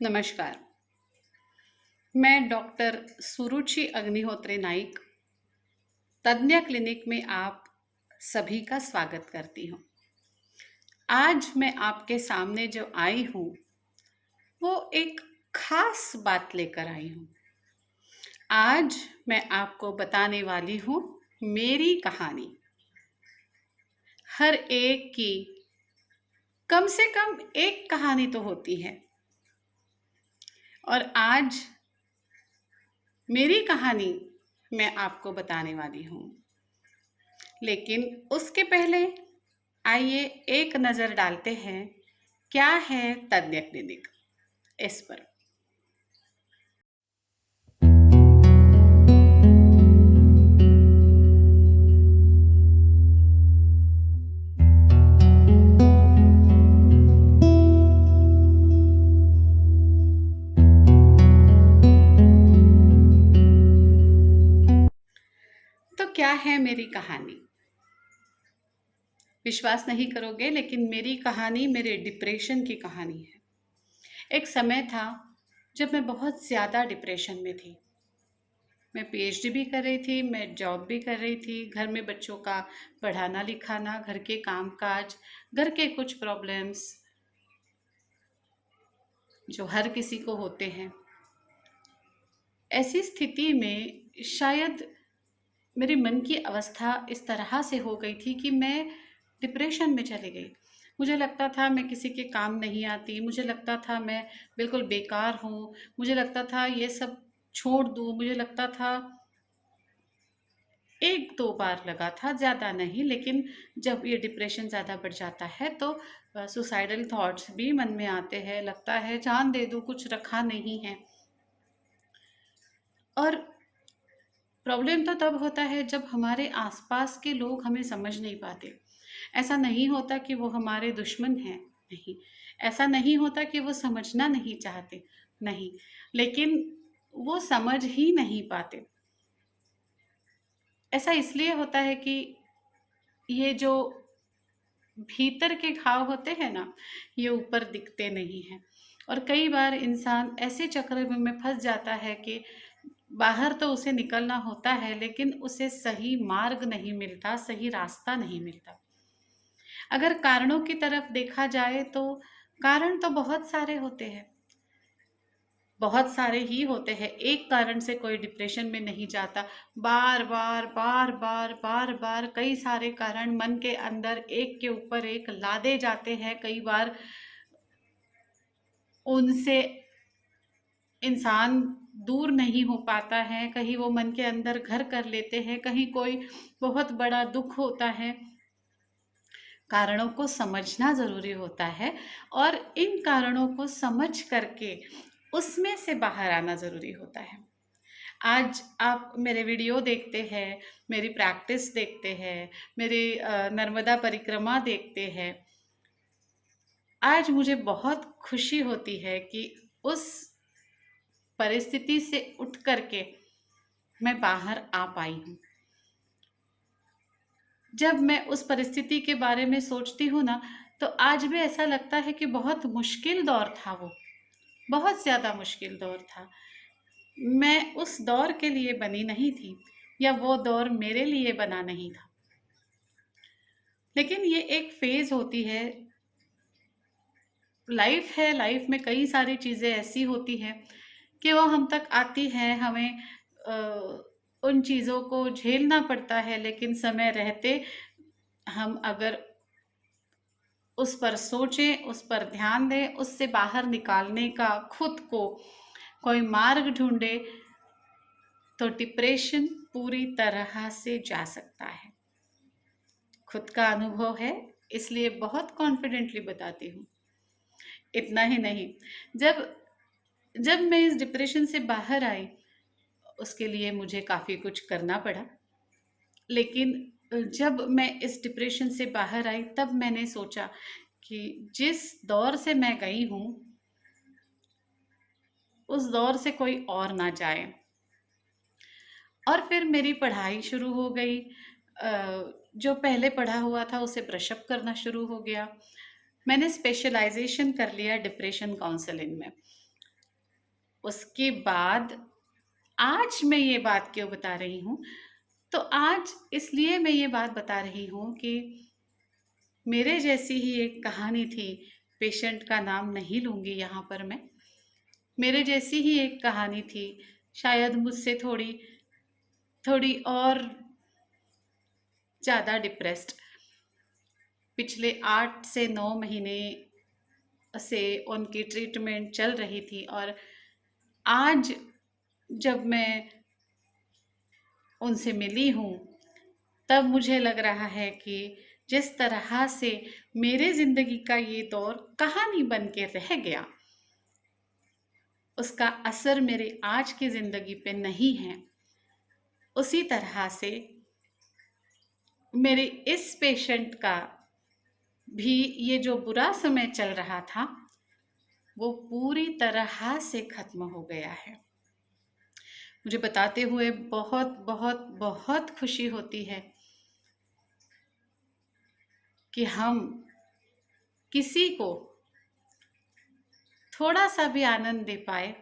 नमस्कार। मैं डॉक्टर सुरुचि अग्निहोत्री नाइक तज्ञ क्लिनिक में आप सभी का स्वागत करती हूँ। आज मैं आपके सामने जो आई हूँ वो एक खास बात लेकर आई हूँ। आज मैं आपको बताने वाली हूँ मेरी कहानी। हर एक की कम से कम एक कहानी तो होती है और आज मेरी कहानी मैं आपको बताने वाली हूँ। लेकिन उसके पहले आइए एक नज़र डालते हैं क्या है तज्ञ क्लिनिक इस पर। तो क्या है मेरी कहानी? विश्वास नहीं करोगे लेकिन मेरी कहानी मेरे डिप्रेशन की कहानी है। एक समय था जब मैं बहुत ज़्यादा डिप्रेशन में थी। मैं पीएचडी भी कर रही थी, मैं जॉब भी कर रही थी, घर में बच्चों का पढ़ाना लिखाना, घर के कामकाज, घर के कुछ प्रॉब्लम्स जो हर किसी को होते हैं। ऐसी स्थिति में शायद मेरे मन की अवस्था इस तरह से हो गई थी कि मैं डिप्रेशन में चली गई। मुझे लगता था मैं किसी के काम नहीं आती, मुझे लगता था मैं बिल्कुल बेकार हूँ, मुझे लगता था ये सब छोड़ दूँ, मुझे लगता था 1-2 बार लगा था, ज़्यादा नहीं। लेकिन जब ये डिप्रेशन ज़्यादा बढ़ जाता है तो सुसाइडल थॉट्स भी मन में आते हैं, लगता है जान दे दूँ, कुछ रखा नहीं है। और प्रॉब्लम तो तब होता है जब हमारे आसपास के लोग हमें समझ नहीं पाते। ऐसा नहीं होता कि वो हमारे दुश्मन हैं, नहीं। ऐसा नहीं होता कि वो समझना नहीं चाहते, नहीं। लेकिन वो समझ ही नहीं पाते। ऐसा इसलिए होता है कि ये जो भीतर के घाव होते हैं ना, ये ऊपर दिखते नहीं हैं। और कई बार इंसान ऐसे चक्र में फंस जाता है कि बाहर तो उसे निकलना होता है लेकिन उसे सही मार्ग नहीं मिलता, सही रास्ता नहीं मिलता। अगर कारणों की तरफ देखा जाए तो कारण तो बहुत सारे होते हैं, बहुत सारे ही होते हैं। एक कारण से कोई डिप्रेशन में नहीं जाता। बार बार बार बार बार बार कई सारे कारण मन के अंदर एक के ऊपर एक लादे जाते हैं। कई बार उनसे इंसान दूर नहीं हो पाता है, कहीं वो मन के अंदर घर कर लेते हैं, कहीं कोई बहुत बड़ा दुख होता है। कारणों को समझना ज़रूरी होता है और इन कारणों को समझ करके उसमें से बाहर आना ज़रूरी होता है। आज आप मेरे वीडियो देखते हैं, मेरी प्रैक्टिस देखते हैं, मेरी नर्मदा परिक्रमा देखते हैं। आज मुझे बहुत खुशी होती है कि उस परिस्थिति से उठ करके मैं बाहर आ पाई हूँ। जब मैं उस परिस्थिति के बारे में सोचती हूँ ना, तो आज भी ऐसा लगता है कि बहुत मुश्किल दौर था वो, बहुत ज़्यादा मुश्किल दौर था। मैं उस दौर के लिए बनी नहीं थी या वो दौर मेरे लिए बना नहीं था। लेकिन ये एक फ़ेज़ होती है, लाइफ़ है, लाइफ़ में कई सारी चीज़ें ऐसी होती हैं कि वो हम तक आती हैं, हमें उन चीज़ों को झेलना पड़ता है। लेकिन समय रहते हम अगर उस पर सोचें, उस पर ध्यान दें, उससे बाहर निकालने का खुद को कोई मार्ग ढूँढे तो डिप्रेशन पूरी तरह से जा सकता है। खुद का अनुभव है, इसलिए बहुत कॉन्फिडेंटली बताती हूँ। इतना ही नहीं, जब जब मैं इस डिप्रेशन से बाहर आई, उसके लिए मुझे काफ़ी कुछ करना पड़ा। लेकिन जब मैं इस डिप्रेशन से बाहर आई तब मैंने सोचा कि जिस दौर से मैं गई हूँ, उस दौर से कोई और ना जाए। और फिर मेरी पढ़ाई शुरू हो गई। जो पहले पढ़ा हुआ था उसे ब्रश अप करना शुरू हो गया। मैंने स्पेशलाइजेशन कर लिया डिप्रेशन काउंसलिंग में। उसके बाद आज मैं ये बात क्यों बता रही हूँ? तो आज इसलिए मैं ये बात बता रही हूँ कि मेरे जैसी ही एक कहानी थी, पेशेंट का नाम नहीं लूँगी यहाँ पर मैं। मेरे जैसी ही एक कहानी थी, शायद मुझसे थोड़ी थोड़ी और ज़्यादा डिप्रेस्ड। पिछले 8 से 9 महीने से उनकी ट्रीटमेंट चल रही थी और आज जब मैं उनसे मिली हूँ, तब मुझे लग रहा है कि जिस तरह से मेरे ज़िंदगी का ये दौर कहानी बन के रह गया, उसका असर मेरे आज की ज़िंदगी पे नहीं है। उसी तरह से मेरे इस पेशेंट का भी ये जो बुरा समय चल रहा था, वो पूरी तरह से खत्म हो गया है। मुझे बताते हुए बहुत बहुत बहुत खुशी होती है कि हम किसी को थोड़ा सा भी आनंद दे पाए,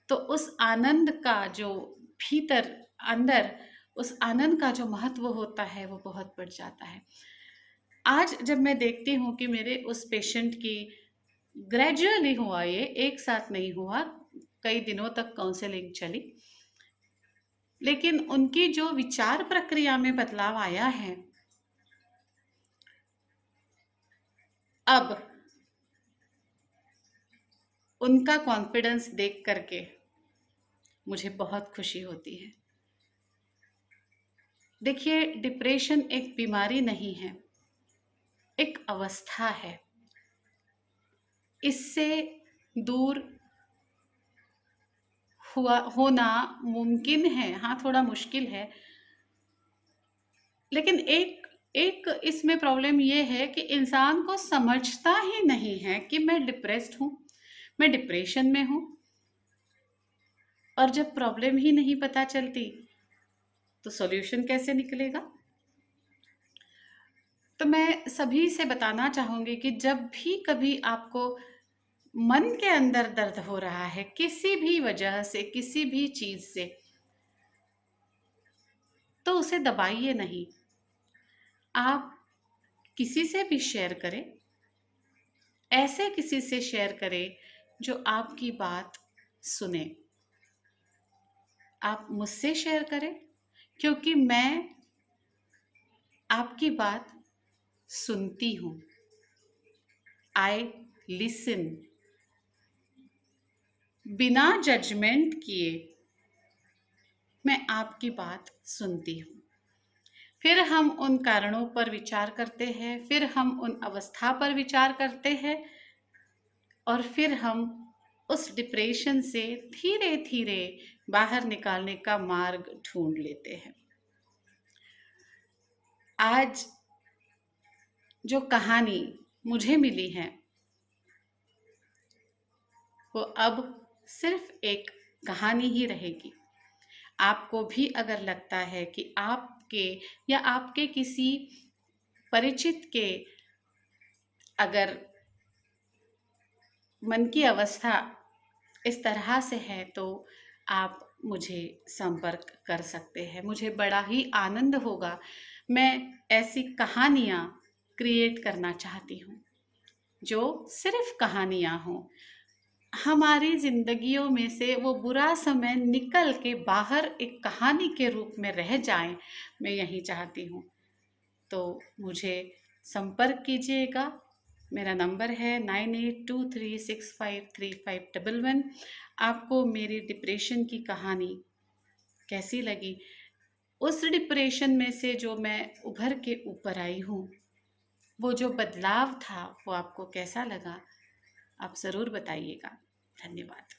तो उस आनंद का जो भीतर अंदर उस आनंद का जो महत्व होता है वो बहुत बढ़ जाता है। आज जब मैं देखती हूँ कि मेरे उस पेशेंट की ग्रेजुअली हुआ, ये एक साथ नहीं हुआ, कई दिनों तक काउंसलिंग चली, लेकिन उनकी जो विचार प्रक्रिया में बदलाव आया है, अब उनका कॉन्फिडेंस देख करके मुझे बहुत खुशी होती है। देखिए, डिप्रेशन एक बीमारी नहीं है, एक अवस्था है। इससे दूर होना मुमकिन है, हाँ थोड़ा मुश्किल है, लेकिन एक एक इसमें प्रॉब्लम ये है कि इंसान को समझता ही नहीं है कि मैं डिप्रेस्ड हूँ, मैं डिप्रेशन में हूँ। और जब प्रॉब्लम ही नहीं पता चलती तो सॉल्यूशन कैसे निकलेगा? तो मैं सभी से बताना चाहूँगी कि जब भी कभी आपको मन के अंदर दर्द हो रहा है, किसी भी वजह से, किसी भी चीज़ से, तो उसे दबाइए नहीं। आप किसी से भी शेयर करें, ऐसे किसी से शेयर करें जो आपकी बात सुने। आप मुझसे शेयर करें, क्योंकि मैं आपकी बात सुनती हूँ। I listen. बिना जजमेंट किए मैं आपकी बात सुनती हूँ। फिर हम उन कारणों पर विचार करते हैं, फिर हम उन अवस्था पर विचार करते हैं, और फिर हम उस डिप्रेशन से धीरे धीरे बाहर निकालने का मार्ग ढूंढ लेते हैं। आज जो कहानी मुझे मिली है, वो अब सिर्फ एक कहानी ही रहेगी। आपको भी अगर लगता है कि आपके या आपके किसी परिचित के अगर मन की अवस्था इस तरह से है, तो आप मुझे संपर्क कर सकते हैं। मुझे बड़ा ही आनंद होगा। मैं ऐसी कहानियाँ क्रिएट करना चाहती हूँ जो सिर्फ कहानियाँ हों। हमारी ज़िंदगियों में से वो बुरा समय निकल के बाहर एक कहानी के रूप में रह जाएं, मैं यही चाहती हूँ। तो मुझे संपर्क कीजिएगा। मेरा नंबर है 9823653511। आपको मेरी डिप्रेशन की कहानी कैसी लगी? उस डिप्रेशन में से जो मैं उभर के ऊपर आई हूँ, वो जो बदलाव था, वो आपको कैसा लगा? आप ज़रूर बताइएगा। धन्यवाद।